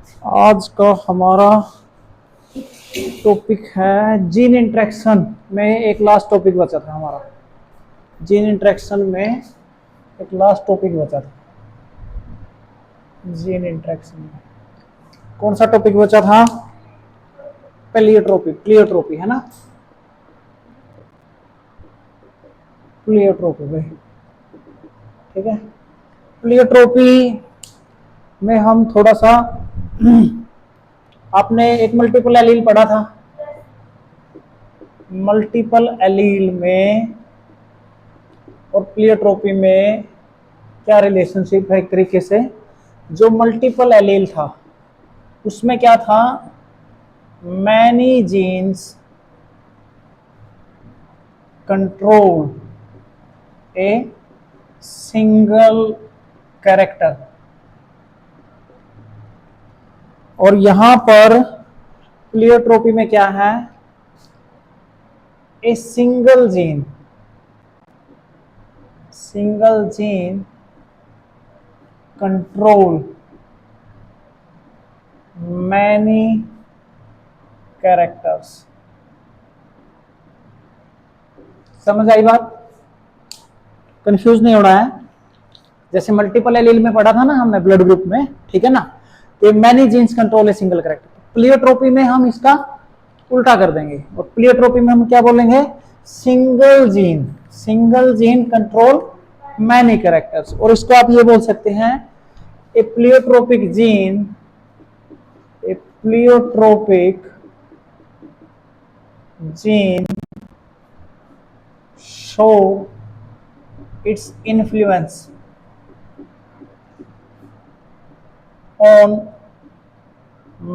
आज का हमारा टॉपिक है जीन इंटरेक्शन में। एक लास्ट टॉपिक बचा था हमारा, जीन इंटरेक्शन में एक लास्ट टॉपिक बचा था। जीन इंटरेक्शन में कौन सा टॉपिक बचा था? प्लियोट्रोपी है ना, प्लियोट्रोपी भाई, ठीक है। प्लियोट्रोपी में हम थोड़ा सा आपने एक मल्टीपल एलील पढ़ा था। मल्टीपल एलील में और प्लियोट्रोपी में क्या रिलेशनशिप है? एक तरीके से जो मल्टीपल एलील था उसमें क्या था? Many jeans control a single character, और यहां पर प्लियोट्रोपी में क्या है? A single gene control many characters. समझ आई बात? कंफ्यूज नहीं होना है। जैसे मल्टीपल एलील में पढ़ा था ना हमने ब्लड ग्रुप में, ठीक है ना, तो many jeans control a single character. Pleiotropy में हम इसका उल्टा कर देंगे और प्लियोट्रोपी में हम क्या बोलेंगे? Single gene control many characters. और इसको आप ये बोल सकते हैं a pleiotropic gene show its influence on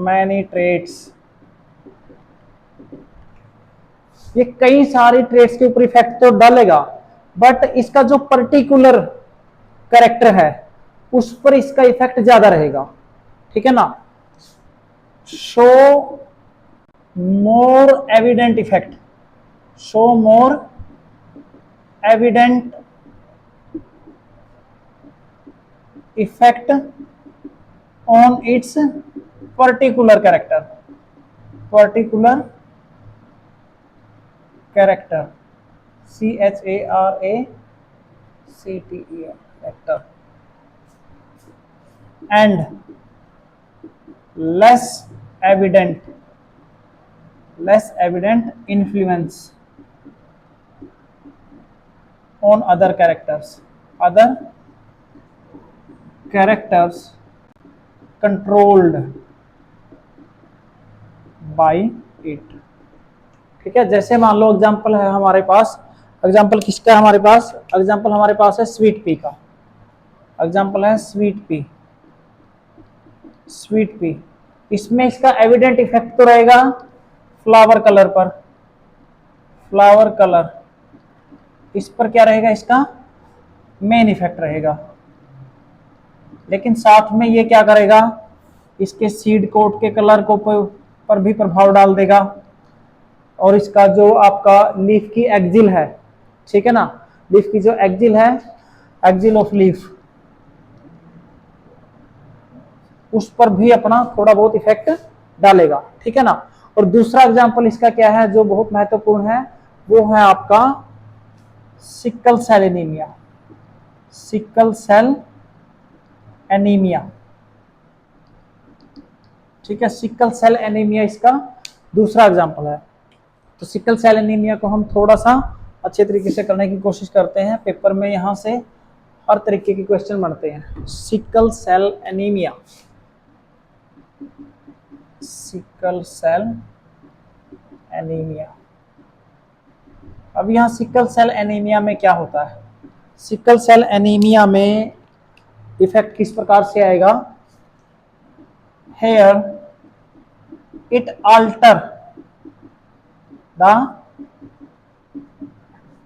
many traits। ये कई सारे ट्रेड्स के ऊपर इफेक्ट तो डालेगा, बट इसका जो पर्टिकुलर कैरेक्टर है उस पर इसका इफेक्ट ज्यादा रहेगा, ठीक है ना। Show more evident effect on its particular character character and less evident influence on other characters controlled by it। ठीक है, जैसे मान लो एग्जांपल है हमारे पास, एग्जांपल किसका है हमारे पास? एग्जांपल हमारे पास है स्वीट पी का। एग्जांपल है स्वीट पी। इसमें इसका एविडेंट इफेक्ट तो रहेगा फ्लावर कलर इस पर क्या रहेगा? इसका मेन इफेक्ट रहेगा। लेकिन साथ में ये क्या करेगा? इसके सीड कोट के कलर को पर भी प्रभाव डाल देगा, और इसका जो आपका लीफ की एक्जिल है, ठीक है ना, लीफ की जो एक्जिल है, एक्जिल ऑफ लीफ, उस पर भी अपना थोड़ा बहुत इफेक्ट डालेगा, ठीक है ना। और दूसरा एग्जांपल इसका क्या है जो बहुत महत्वपूर्ण है? वो है आपका सिकल सेल एनीमिया, ठीक है। सिकल सेल एनीमिया इसका दूसरा एग्जांपल है। तो सिकल सेल एनीमिया को हम थोड़ा सा अच्छे तरीके से करने की कोशिश करते हैं। पेपर में यहां से हर तरीके के क्वेश्चन बनते हैं। सिकल सेल एनीमिया अब यहां सिकल सेल एनीमिया में क्या होता है? सिकल सेल एनीमिया में इफेक्ट किस प्रकार से आएगा? Here it alter the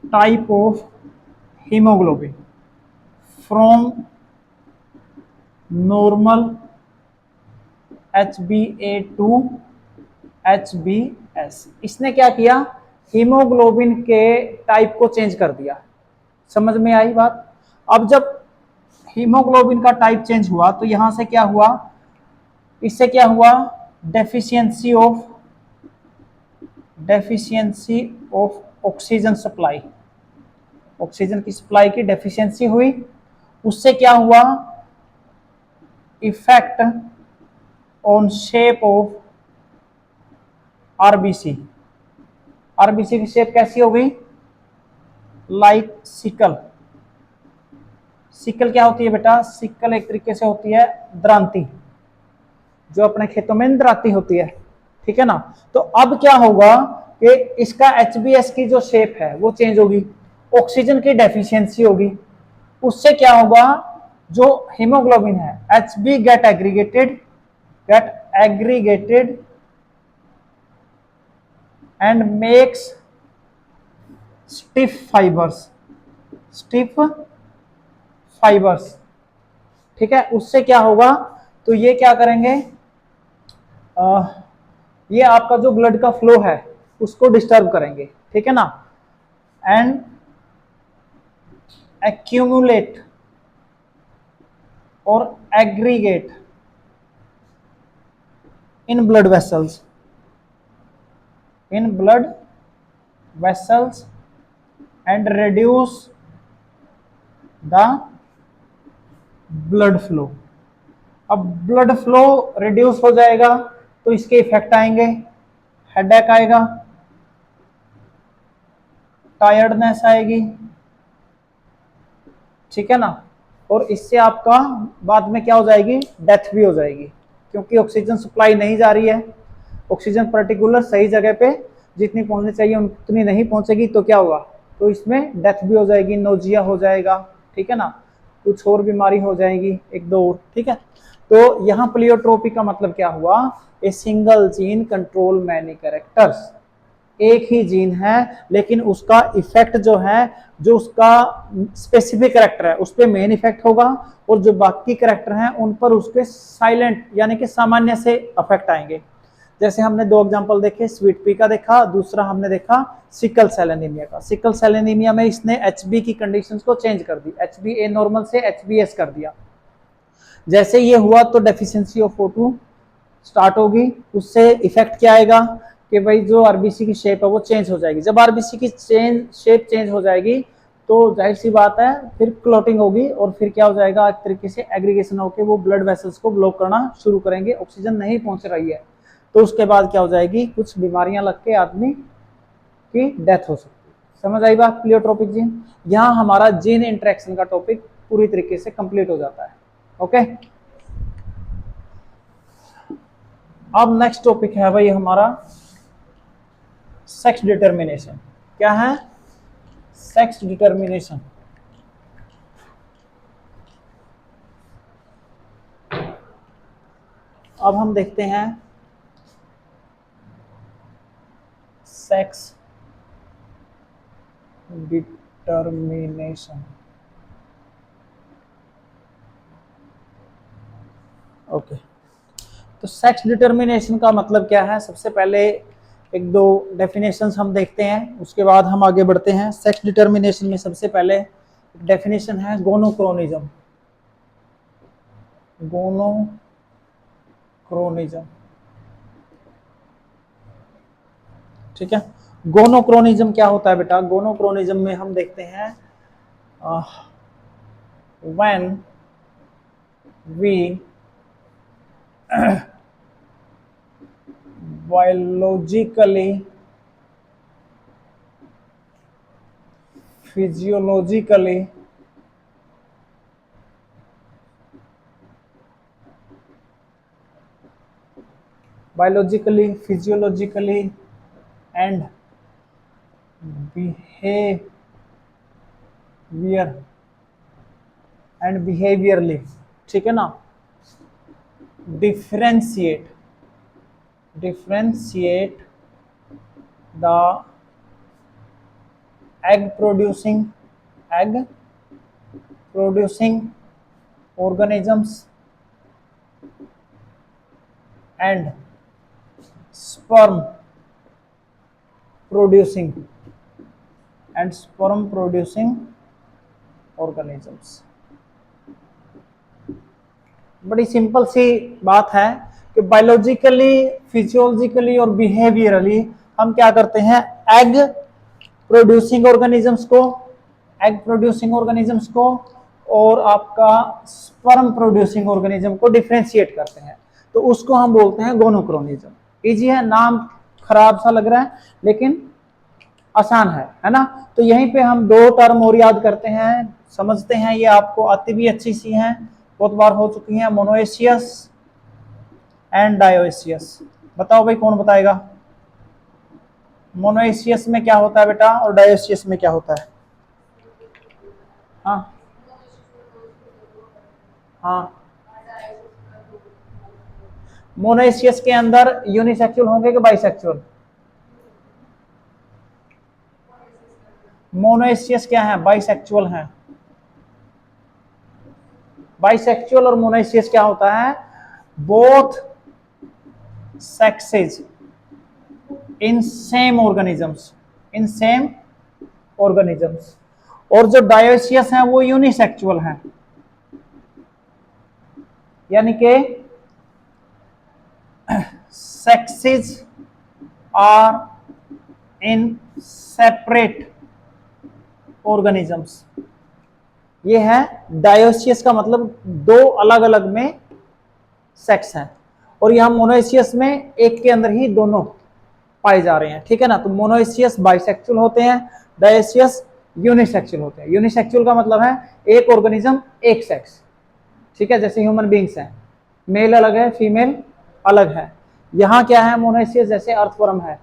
type of haemoglobin from normal HbA to HbS। इसने क्या किया? हीमोग्लोबिन के टाइप को चेंज कर दिया। समझ में आई बात? अब जब हीमोग्लोबिन का टाइप चेंज हुआ तो यहां से क्या हुआ? इससे क्या हुआ, deficiency of oxygen supply, oxygen की सप्लाई की डेफिशिएंसी हुई। उससे क्या हुआ, effect on shape of RBC, RBC की शेप कैसी हो गई, लाइक सिकल। सिकल क्या होती है बेटा, सिकल एक तरीके से होती है दरांती, जो अपने खेतों में दराती होती है, ठीक है ना। तो अब क्या होगा कि इसका एचबीएस की जो शेप है वो चेंज होगी, ऑक्सीजन की डेफिशिएंसी होगी। उससे क्या होगा, जो हीमोग्लोबिन है HB get aggregated and makes stiff fibres, ठीक है। उससे क्या होगा, तो ये क्या करेंगे, ये आपका जो ब्लड का फ्लो है उसको डिस्टर्ब करेंगे, ठीक है ना। एंड एक्यूमुलेट और aggregate in blood vessels and reduce the blood flow. अब ब्लड फ्लो रिड्यूस हो जाएगा तो इसके इफेक्ट आएंगे, हेडेक आएगा, टायर्डनेस आएगी, ठीक है ना। और इससे आपका बाद में क्या हो जाएगी, डेथ भी हो जाएगी, क्योंकि ऑक्सीजन सप्लाई नहीं जा रही है, ऑक्सीजन पर्टिकुलर सही जगह पे जितनी पहुंचनी चाहिए उतनी नहीं पहुंचेगी, तो क्या होगा, तो इसमें डेथ भी हो जाएगी, नोजिया हो जाएगा, ठीक है ना, कुछ और बीमारी हो जाएगी, एक दो और, ठीक है। तो यहाँ प्लियोट्रोपी का मतलब क्या हुआ, a single gene control many characters, एक ही जीन है लेकिन उसका इफेक्ट जो है, जो उसका स्पेसिफिक कैरेक्टर है उस पर मेन इफेक्ट होगा, और जो बाकी कैरेक्टर हैं उन पर उसके साइलेंट यानी कि सामान्य से इफेक्ट आएंगे। जैसे हमने दो एग्जांपल देखे, स्वीट पी का देखा, दूसरा हमने देखा सिकल सेल एनीमिया का। सिकल सेल एनीमिया में इसने एचबी की कंडीशंस को चेंज कर दी, एचबी ए नॉर्मल से एचबीएस कर दिया। जैसे ये हुआ तो डेफिशिएंसी ऑफ O2 स्टार्ट होगी, उससे इफेक्ट क्या आएगा कि भाई जो आरबीसी की शेप है वो चेंज हो जाएगी। जब आरबीसी की शेप चेंज हो जाएगी तो जाहिर सी बात है फिर क्लॉटिंग होगी, और फिर क्या हो जाएगा, एक तरीके से एग्रीगेशन होकर वो ब्लड वेसल्स को ब्लॉक करना शुरू करेंगे, ऑक्सीजन नहीं पहुंच रही है, तो उसके बाद क्या हो जाएगी, कुछ बीमारियां लग के आदमी की डेथ हो सकती है। समझ आई बात, प्लियोट्रोपिक जीन। यहाँ हमारा जीन इंटरेक्शन का टॉपिक पूरी तरीके से कंप्लीट हो जाता है। ओके, अब नेक्स्ट टॉपिक है भाई हमारा सेक्स डिटर्मिनेशन। क्या है, सेक्स डिटर्मिनेशन। अब हम देखते हैं सेक्स डिटर्मिनेशन। ओके, तो सेक्स डिटर्मिनेशन का मतलब क्या है, सबसे पहले एक दो डेफिनेशंस हम देखते हैं, उसके बाद हम आगे बढ़ते हैं। सेक्स डिटर्मिनेशन में सबसे पहले डेफिनेशन है गोनोक्रोनिज्म। गोनोक्रोनिज्म, ठीक है। गोनोक्रोनिज्म क्या होता है बेटा, गोनोक्रोनिज्म में हम देखते हैं when we biologically, physiologically, and behaviorally, ठीक है ना, differentiate the egg producing organisms and sperm producing organisms। बड़ी सिंपल सी बात है कि बायोलॉजिकली, फिजियोलॉजिकली और बिहेवियरली हम क्या करते हैं, एग प्रोड्यूसिंग ऑर्गेनिजम्स को और आपका स्पर्म प्रोड्यूसिंग ऑर्गेनिज्म को डिफरेंशिएट करते हैं, तो उसको हम बोलते हैं गोनोक्रोनिज्म। इजी है, नाम खराब सा लग रहा है लेकिन आसान है ना। तो यहीं पे हम दो टर्म और याद करते हैं, समझते हैं, ये आपको आती भी अच्छी सी हैं, बहुत बार हो चुकी हैं, मोनोएशियस एंड डायोएशियस। बताओ भाई कौन बताएगा, मोनोएशियस में क्या होता है बेटा और डायोएशियस में क्या होता है? हाँ हाँ, मोनोएशियस के अंदर यूनिसेक्सुअल होंगे कि बाइसेक्सुअल? मोनोएशियस क्या है, बाइसेक्सुअल है। बाइसेक्सुअल और मोनोएशियस क्या होता है, both sexes in same organisms, और जो डायोसियस हैं वो यूनिसेक्सुअल हैं, यानी कि sexes are in separate organisms। ये है डायोसियस का मतलब दो अलग अलग में सेक्स हैं, और यहां मोनोएशियस में एक के अंदर ही दोनों पाए जा रहे हैं, ठीक है ना। तो मोनोएशियस बाइसेक्सुअल होते हैं, डायोसियस यूनिसेक्सुअल होते हैं। यूनिसेक्सुअल का मतलब है एक ऑर्गेनिज्म एक सेक्स, ठीक है, जैसे ह्यूमन बींग्स हैं, मेल अलग है फीमेल अलग है। यहाँ क्या है, मोनोएशियस जैसे अर्थवर्म है,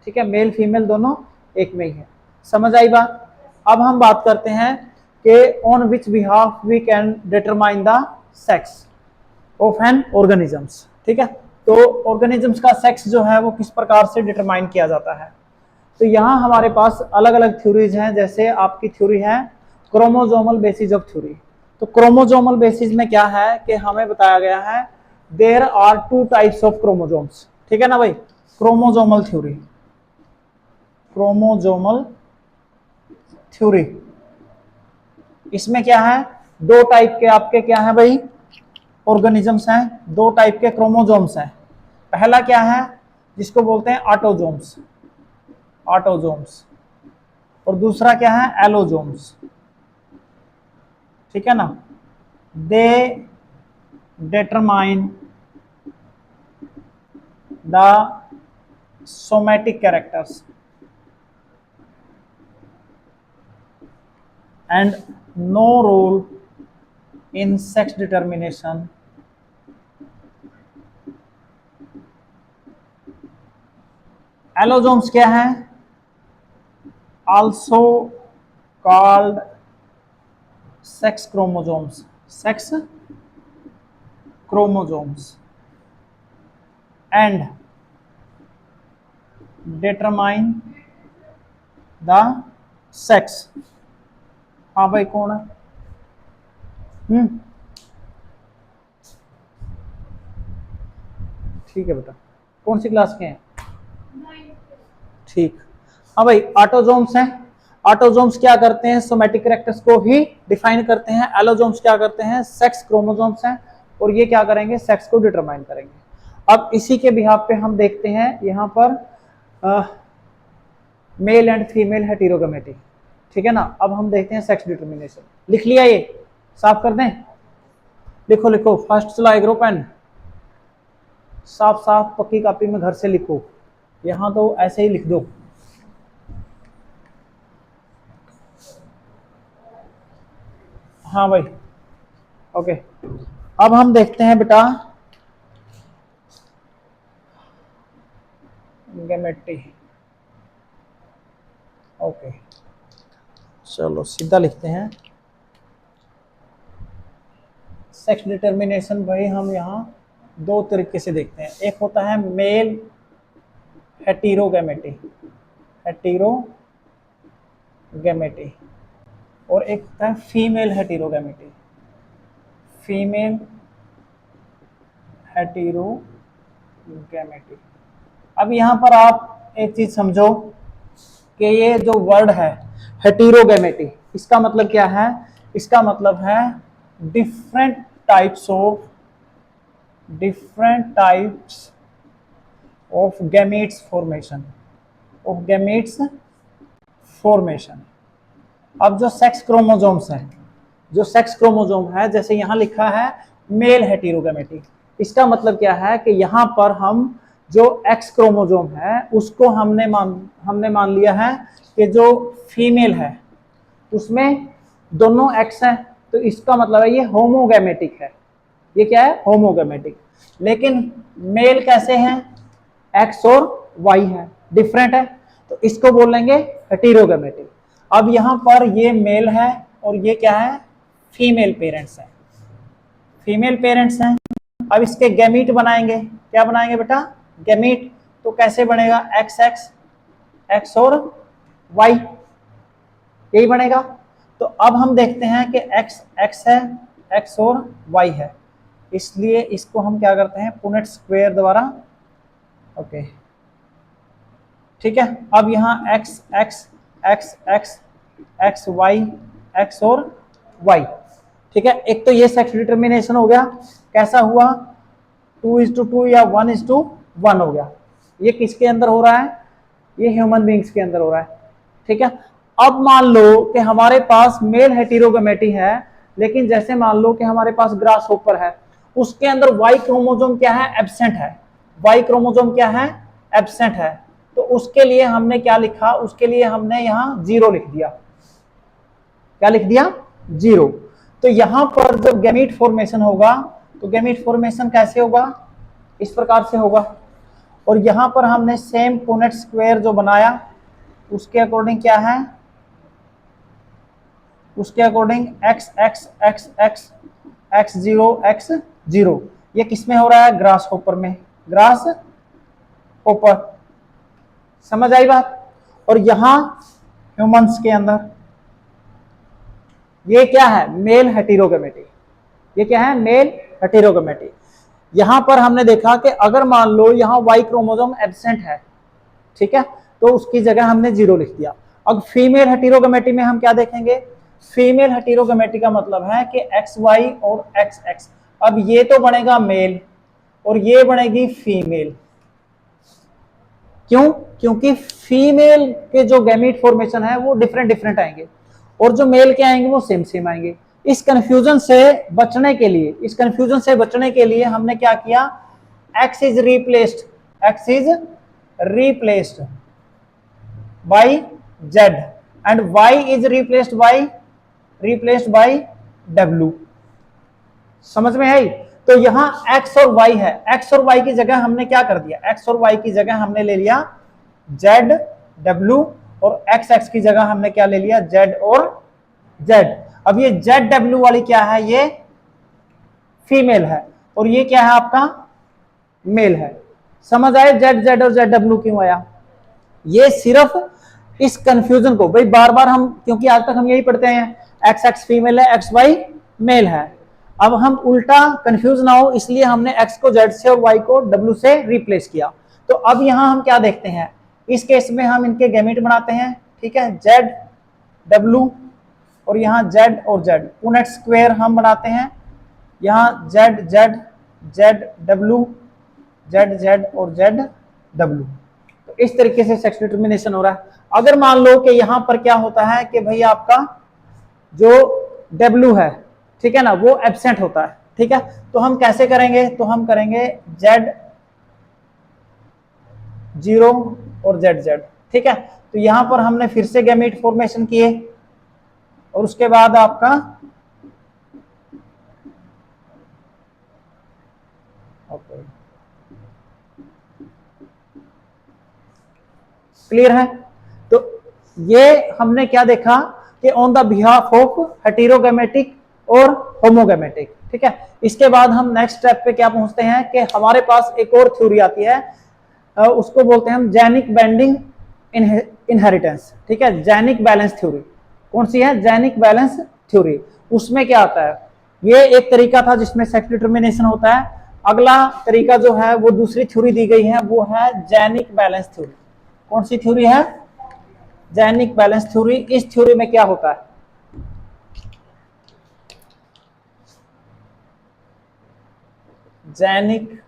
ठीक है, मेल फीमेल दोनों एक में ही है। समझ आई बात? अब हम बात करते हैं कि on which behalf we can determine the sex of an organisms, ठीक है। तो ऑर्गेनिजम्स का सेक्स जो है वो किस प्रकार से डिटरमाइन किया जाता है, तो यहाँ हमारे पास अलग अलग थ्योरीज हैं। जैसे आपकी थ्योरी है क्रोमोजोमल बेसिस ऑफ थ्योरी। तो क्रोमोजोमल बेसिस में क्या है कि हमें बताया गया है there are two types of chromosomes, ठीक है ना भाई। क्रोमोजोमल थ्योरी, क्रोमोजोमल थ्योरी, इसमें क्या है, दो टाइप के आपके क्या है भाई, ऑर्गेनिजम्स हैं, दो टाइप के क्रोमोजोम्स हैं। पहला क्या है, जिसको बोलते हैं ऑटोजोम्स, ऑटोजोम्स, और दूसरा क्या है, एलोजोम्स, ठीक है ना। They determine the somatic characters and no role in sex determination. Allosomes क्या है, also called sex chromosomes, sex chromosomes, and determine the sex. हाँ भाई कौन है? ठीक है बेटा, कौन सी क्लास के हैं? ठीक। हाँ भाई, ऑटोजोम्स हैं। ऑटोजोम्स क्या करते हैं, सोमैटिक कैरेक्टर्स को ही डिफाइन करते हैं। एलोजोम्स क्या करते हैं, सेक्स क्रोमोजोम्स हैं, और ये क्या करेंगे, सेक्स को डिटरमाइन करेंगे। अब इसी के बिहाफ पे हम देखते हैं यहाँ पर मेल एंड फीमेल हेटेरोगैमेटी, ठीक है ना। अब हम देखते हैं सेक्स डिटरमिनेशन। लिख लिया, ये साफ कर दें, लिखो लिखो, फर्स्ट चलाए ग्रुप पेन, साफ साफ पक्की कॉपी में घर से लिखो, यहां तो ऐसे ही लिख दो। हाँ भाई ओके। अब हम देखते हैं बेटा गैमेटी, ओके चलो सीधा लिखते हैं। सेक्स डिटर्मिनेशन भाई हम यहाँ दो तरीके से देखते हैं। एक होता है मेल हेटेरोगैमेटी, हेटेरोगैमेटी, और एक होता है फीमेल हेटेरोगैमेटी, फीमेल हेटेरोगैमेटी। अब यहाँ पर आप एक चीज समझो कि ये जो वर्ड है हेटेरोगैमेटी, इसका मतलब क्या है, इसका मतलब है different types of different types of gametes formation। अब जो सेक्स क्रोमोसोम्स हैं, जो सेक्स क्रोमोसोम है, जैसे यहां लिखा है मेल हेटेरोगैमेटी, इसका मतलब क्या है कि यहां पर हम जो एक्स क्रोमोसोम है उसको हमने मान लिया है कि जो फीमेल है उसमें दोनों एक्स हैं, तो इसका मतलब है ये होमोगैमेटिक है। ये क्या है? होमोगैमेटिक। लेकिन मेल कैसे हैं? एक्स और वाई है, डिफरेंट है, तो इसको बोलेंगे हेटेरोगैमेटिक। अब यहां पर ये मेल है और ये क्या है? फीमेल पेरेंट्स हैं, फीमेल पेरेंट्स हैं। अब इसके गैमीट बनाएंगे, क्या बनाएंगे बेटा? गैमीट। तो कैसे बनेगा? एक्स एक्स, एक्स और वाई, यही बनेगा। तो अब हम देखते हैं कि एक्स एक्स है, एक्स और वाई है, इसलिए इसको हम क्या करते हैं? पुनेट स्क्वायर द्वारा। ओके, ठीक है। अब यहाँ X X X X X Y, X और वाई, ठीक है। एक तो ये सेक्स डिटर्मिनेशन हो गया, कैसा हुआ? 2:2 या 1:1 हो गया। ये किसके अंदर हो रहा है? ये ह्यूमन बींग्स के अंदर हो रहा है, ठीक है। अब मान लो कि हमारे पास मेल हेटेरोगैमेटी है, लेकिन जैसे मान लो कि हमारे पास ग्रास होपर है, उसके अंदर वाई क्रोमोसोम क्या है? एब्सेंट है। वाई क्रोमोसोम क्या है? एब्सेंट है। तो उसके लिए हमने क्या लिखा? उसके लिए हमने यहां 0 लिख दिया। क्या लिख दिया? 0। तो यहां पर जब गैमीट फॉर्मेशन होगा तो गैमीट फॉर्मेशन कैसे होगा? इस प्रकार से होगा। और यहां पर हमने सेम पुनेट स्क्वायर जो बनाया उसके अकॉर्डिंग क्या है? उसके according x X X X x 0 x 0। ये किस में हो रहा है? ग्रास होपर में, ग्रास होपर। समझ आई बात? और यहां ह्यूमंस के अंदर ये क्या है? Mail heterogamety. ये क्या है? Mail heterogamety. यहां पर हमने देखा कि अगर मान लो यहां वाई क्रोमोसोम एब्सेंट है, ठीक है, तो उसकी जगह हमने 0 लिख दिया। अब फीमेल हेटेरोगैमेटी में हम क्या देखेंगे? फीमेल हेटेरोगैमेटी का मतलब है कि एक्स वाई और एक्स एक्स। अब ये तो बनेगा मेल और ये बनेगी फीमेल। क्यों? क्योंकि फीमेल के जो गैमीट फॉर्मेशन है वो डिफरेंट डिफरेंट आएंगे और जो मेल के आएंगे वो सेम सेम आएंगे। इस कंफ्यूजन से बचने के लिए, इस कंफ्यूजन से बचने के लिए हमने क्या किया? X is replaced, X is replaced by Z and Y is replaced by W. समझ में आई? तो यहां x और y है, x और y की जगह हमने क्या कर दिया? x और y की जगह हमने ले लिया z w और x x की जगह हमने क्या ले लिया? z और z। अब ये z w वाली क्या है? ये फीमेल है और ये क्या है? आपका मेल है। समझ आए z z और z w क्यों आया? ये सिर्फ इस कंफ्यूजन को, भाई बार बार हम, क्योंकि आज तक हम यही पढ़ते हैं एक्स एक्स फीमेल है, एक्स वाई मेल है। अब हम उल्टा कंफ्यूज ना हो इसलिए हमने x को z से और y को w से रिप्लेस किया। तो अब यहां हम क्या देखते हैं? इस केस में हम इनके गैमेट बनाते हैं, ठीक है, z w और यहाँ z और z, पुनेट स्क्वायर हम बनाते हैं। यहाँ z z z w z z और z w। तो इस तरीके से सेक्स डिटर्मिनेशन हो रहा है। अगर मान लो कि यहां पर क्या होता है कि भाई आपका जो W है, ठीक है ना, वो एब्सेंट होता है, ठीक है, तो हम कैसे करेंगे? तो हम करेंगे Z0 और ZZ, ठीक है। तो यहां पर हमने फिर से गैमीट फॉर्मेशन किए और उसके बाद आपका क्लियर है? तो ये हमने क्या देखा कि on the behalf of heterogametic और होमोगैमेटिक, ठीक है। इसके बाद हम नेक्स्ट स्टेप पे क्या पहुंचते हैं कि हमारे पास एक और थ्योरी आती है, उसको बोलते हैं हम जेनिक बेंडिंग इनहेरिटेंस, ठीक है, जेनिक बैलेंस थ्योरी। कौन सी है? Genic balance theory. उसमें क्या आता है? ये एक तरीका था जिसमें सेक्स डिटर्मिनेशन होता है। अगला तरीका जो है वो दूसरी थ्योरी दी गई है, वो है जेनिक बैलेंस थ्योरी। कौन सी थ्योरी है? Genic balance theory. इस थ्योरी में क्या होता है? Genic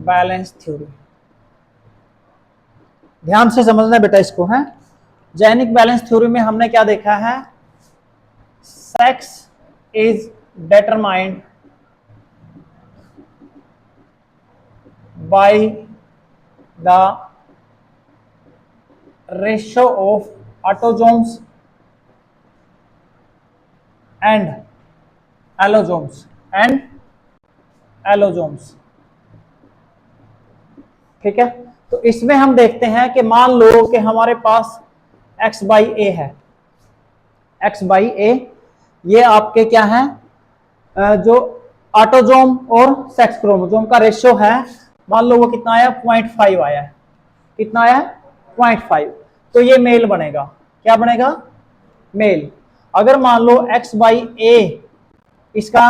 balance theory. ध्यान से समझना बेटा इसको है। जेनिक बैलेंस थ्योरी में हमने क्या देखा है, sex is determined by the ratio of autosomes and allosomes. ठीक है, तो इसमें हम देखते हैं कि मान लो कि हमारे पास x बाई ए है, x बाई ए ये आपके क्या है, जो ऑटोजोम और सेक्स क्रोमोजोम का रेशियो है, मान लो वो कितना आया, 0.5 आया है। कितना आया, 0.5। तो ये मेल बनेगा। क्या बनेगा, मेल। अगर मान लो x बाई ए इसका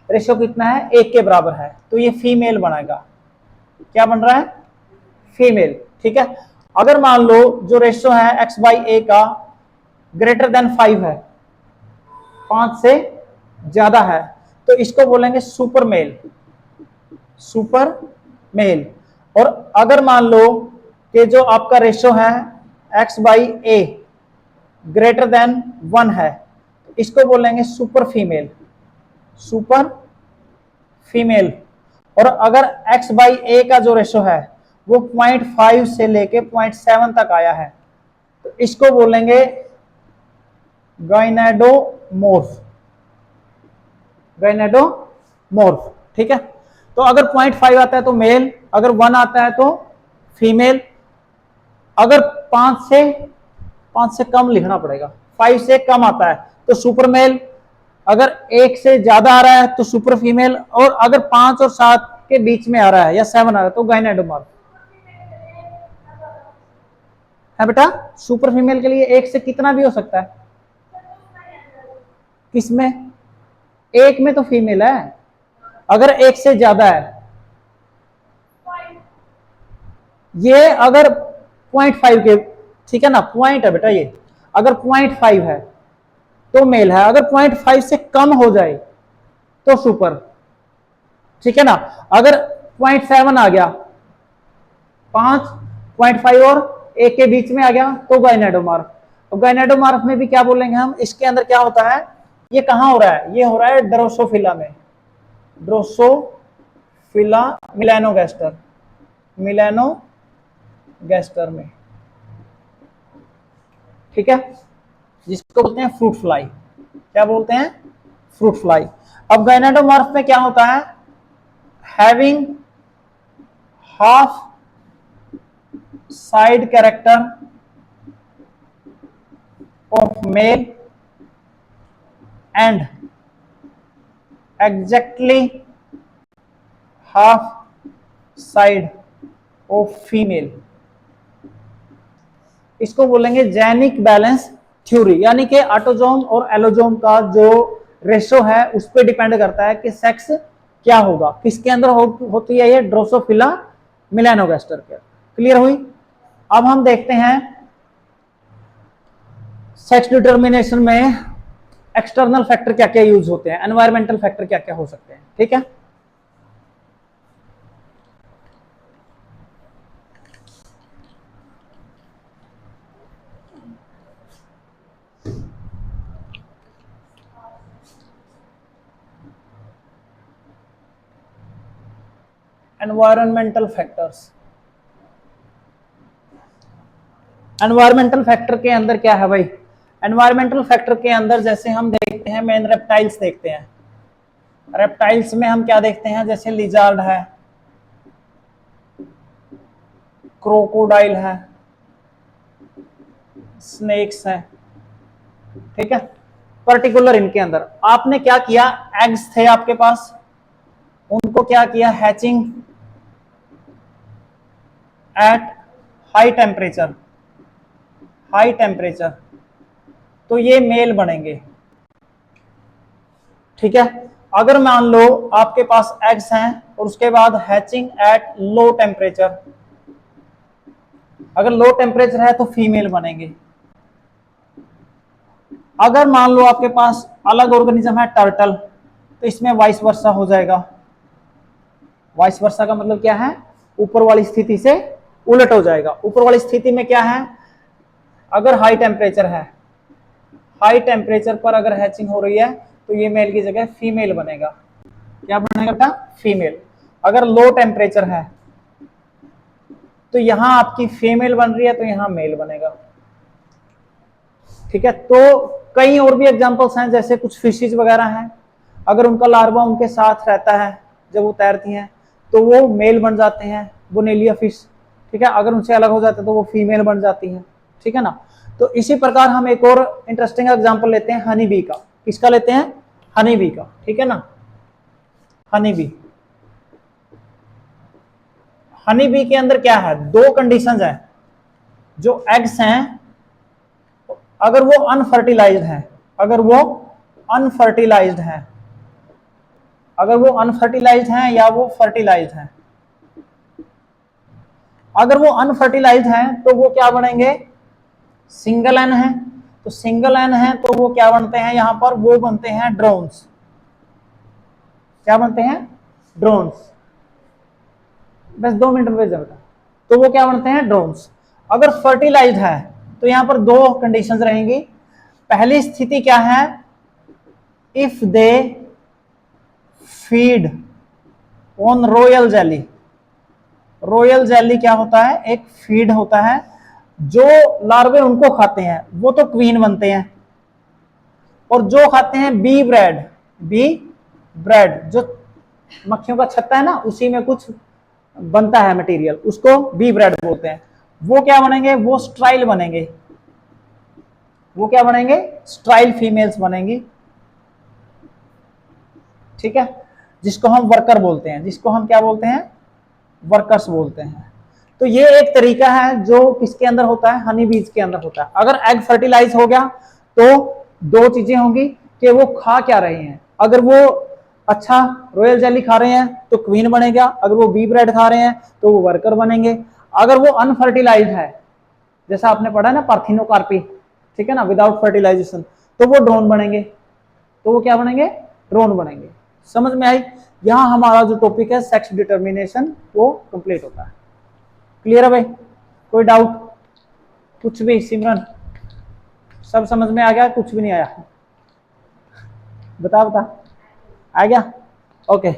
रेशियो कितना है, 1 के बराबर है, तो ये फीमेल बनेगा। क्या बन रहा है, फीमेल। ठीक है, अगर मान लो जो रेशियो है x बाई ए का ग्रेटर देन 5 है, 5 से ज्यादा है, तो इसको बोलेंगे सुपर मेल, सुपर मेल। और अगर मान लो कि जो आपका रेशियो है x by A greater than 1 है, तो इसको बोलेंगे सुपर फीमेल, सुपर फीमेल। और अगर x बाई ए का जो रेशियो है वो 0.5 से लेके 0.7 तक आया है, तो इसको बोलेंगे गाइनेडोमोर्फ, गाइनेडोमोर्फ। ठीक है, तो अगर 0.5 आता है तो मेल, अगर 1 आता है तो फीमेल, अगर 5 से कम लिखना पड़ेगा, 5 से कम आता है तो सुपर मेल, अगर 1 से ज्यादा आ रहा है तो सुपर फीमेल, और अगर 5 और 7 के बीच में आ रहा है या 7 आ रहा है तो गाइनेडोमोर्फ है बेटा। सुपर फीमेल के लिए 1 से कितना भी हो सकता है, किसमें, 1 में तो फीमेल है, अगर 1 से ज्यादा है, ये अगर 0.5 के, ठीक है ना, पॉइंट है बेटा ये, अगर 0.5 है तो मेल है, अगर 0.5 से कम हो जाए तो सुपर। ठीक है ना, अगर 0.7 आ गया, 5, 0.5 और 1 के बीच में आ गया तो गाइनेडोमॉर्फ। तो गाइनेडोमॉर्फ में भी क्या बोलेंगे हम, इसके अंदर क्या होता है, ये कहां हो रहा है, ये हो रहा है ड्रोसोफिला में, ड्रोसोफिला मिलेनोगैस्टर, मिलेनोगैस्टर में। ठीक है, जिसको बोलते हैं फ्रूट फ्लाई। क्या बोलते हैं, फ्रूट फ्लाई। अब गाइनेडोमॉर्फ में क्या होता है, having half side character of male and exactly half side of female. इसको बोलेंगे जेनिक बैलेंस थ्योरी, यानी कि ऑटोजोम और एलोजोम का जो रेशो है उस पर डिपेंड करता है कि सेक्स क्या होगा, किसके अंदर होती है, ये ड्रोसोफिला मिलेनोगैस्टर के। क्लियर हुई। अब हम देखते हैं सेक्स डिटर्मिनेशन में एक्सटर्नल फैक्टर क्या क्या यूज होते हैं, एनवायरमेंटल फैक्टर क्या क्या हो सकते हैं। ठीक है, एनवायरमेंटल फैक्टर्स। एनवायरमेंटल फैक्टर के अंदर क्या है भाई, एनवायरमेंटल फैक्टर के अंदर जैसे हम देखते हैं, मेन रेप्टाइल्स देखते हैं। रेप्टाइल्स में हम क्या देखते हैं, जैसे लिजार्ड है, क्रोकोडाइल है, स्नेक्स है। ठीक है, पर्टिकुलर इनके अंदर आपने क्या किया, एग्स थे आपके पास, उनको क्या किया, hatching at high temperature, high temperature, तो ये मेल बनेंगे। ठीक है, अगर मान लो आपके पास एग्स हैं और उसके बाद हैचिंग एट लो टेम्परेचर, अगर लो टेम्परेचर है तो फीमेल बनेंगे। अगर मान लो आपके पास अलग ऑर्गेनिज्म है टर्टल, तो इसमें वाइस वर्सा हो जाएगा। वाइस वर्सा का मतलब क्या है, ऊपर वाली स्थिति से उलट हो जाएगा। ऊपर वाली स्थिति में क्या है, अगर हाई टेम्परेचर है, हाई टेम्परेचर पर अगर हैचिंग हो रही है तो ये मेल की जगह फीमेल बनेगा। क्या बनेगा बेटा, फीमेल। अगर लो टेम्परेचर है तो यहां आपकी फीमेल बन रही है तो यहां मेल बनेगा। ठीक है, तो कई और भी एग्जांपल्स हैं, जैसे कुछ फिशेज वगैरह हैं, अगर उनका लार्वा उनके साथ रहता है जब वो तैरती हैं तो वो मेल बन जाते हैं, बोनेलिया फिश। ठीक है, अगर उनसे अलग हो जाते हैं तो वो फीमेल बन जाती है। ठीक है ना। तो इसी प्रकार हम एक और इंटरेस्टिंग एग्जांपल लेते हैं हनी बी का। किसका लेते हैं, हनी बी का। ठीक है ना, हनी बी। हनी बी के अंदर क्या है, दो कंडीशंस हैं। जो एग्स हैं अगर वो अनफर्टिलाइज्ड हैं, अगर वो अनफर्टिलाइज्ड हैं, अगर वो अनफर्टिलाइज्ड हैं या वो फर्टिलाइज्ड हैं, अगर वो अनफर्टिलाइज्ड हैं तो वो क्या बनेंगे, सिंगल एन है। तो सिंगल एन है तो वो क्या बनते हैं, यहां पर वो बनते हैं ड्रोन्स। क्या बनते हैं, ड्रोन्स। बस 2 मिनट में बेटा। तो वो क्या बनते हैं, ड्रोन्स। अगर फर्टिलाइज्ड है तो यहां पर दो कंडीशंस रहेंगी। पहली स्थिति क्या है, if they feed on royal jelly. Royal jelly क्या होता है, एक फीड होता है। जो लार्वे उनको खाते हैं वो तो क्वीन बनते हैं, और जो खाते हैं बी ब्रेड, बी ब्रेड जो मक्खियों का छत्ता है ना, उसी में कुछ बनता है मटेरियल, उसको बी ब्रेड बोलते हैं। वो क्या बनेंगे, वो स्ट्राइल बनेंगे। वो क्या बनेंगे, स्ट्राइल फीमेल्स बनेंगी। ठीक है, जिसको हम वर्कर बोलते हैं, जिसको हम क्या बोलते हैं, वर्कर्स बोलते हैं। तो ये एक तरीका है जो किसके अंदर होता है, हनी बीज के अंदर होता है। अगर एग फर्टिलाइज हो गया तो दो चीजें होंगी कि वो खा क्या रहे हैं। अगर वो अच्छा रॉयल जेली खा रहे हैं तो क्वीन बनेगा, अगर वो बी ब्रेड खा रहे हैं तो वो वर्कर बनेंगे। अगर वो अनफर्टिलाइज है, जैसा आपने पढ़ा है ना पार्थिनोकार्पी, ठीक है ना, विदाउट फर्टिलाइजेशन, तो वो ड्रोन बनेंगे। तो वो क्या बनेंगे, ड्रोन बनेंगे। समझ में आई। यहां हमारा जो टॉपिक है सेक्स डिटर्मिनेशन वो कंप्लीट होता है। क्लियर है भाई, कोई डाउट, कुछ भी, सिमरन सब समझ में आ गया, कुछ भी नहीं आया, बता आ गया, ओके।